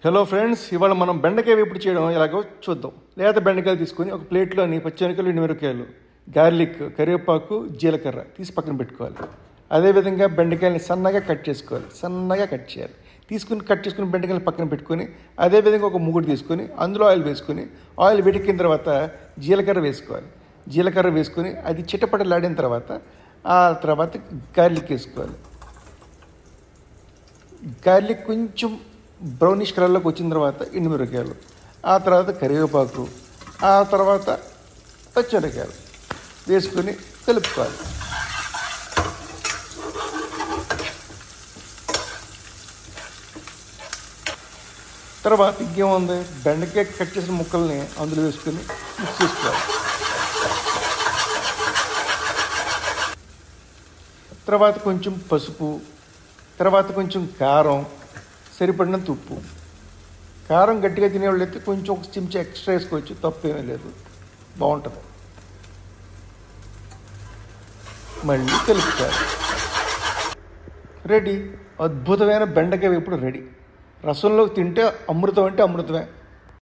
Hello friends, ఇవాళ మనం బెండకాయ వేపుడు చేయడం ఎలాగో చూద్దాం. లేత బెండకాయలు తీసుకొని ఒక ప్లేట్లోని పచ్చిమిరపకాయలు, ఎండుమిరపకాయలు, గార్లిక్, కరివేపాకు, జీలకర్ర తీసి పక్కన పెట్టుకోవాలి. అదేవిధంగా బెండకాయలని సన్నగా కట్ చేసుకోవాలి. సన్నగా కట్ చేయాలి. కట్ చేసుకుని బెండకాయలు పక్కన పెట్టుకొని అదేవిధంగా ఒక ముగ్గురు తీసుకొని అందులో ఆయిల్ వేసుకొని ఆయిల్ వేడెక్కిన తర్వాత జీలకర్ర వేసుకోవాలి. జీలకర్ర వేసుకొని అది చిటపటలాడిన తర్వాత ఆ తర్వాత గార్లిక్ వేసుకోవాలి. గార్లిక్ కొంచెం బ్రౌనిష్ కలర్లోకి వచ్చిన తర్వాత ఎండుమిరపకాయలు, ఆ తర్వాత కరివేపాకు, ఆ తర్వాత పచ్చిమిరపకాయలు వేసుకొని కలుపుకోవాలి. తర్వాత ఇంకేముంది, బెండకాయ కట్ చేసిన ముక్కల్ని అందులో వేసుకొని మిక్స్ చేసుకోవాలి. తర్వాత కొంచెం పసుపు, తర్వాత కొంచెం కారం, సరిపడినంత ఉప్పు. కారం గట్టిగా తినేవాళ్ళు అయితే కొంచెం ఒక చెంచా ఎక్స్ట్రా వేసుకోవచ్చు, తప్పేమీ లేదు, బాగుంటుంది. మళ్ళీ కలుపుతారు. రెడీ. అద్భుతమైన బెండకాయ వేపుడు రెడీ. రసంలోకి తింటే అమృతం అంటే అమృతమే.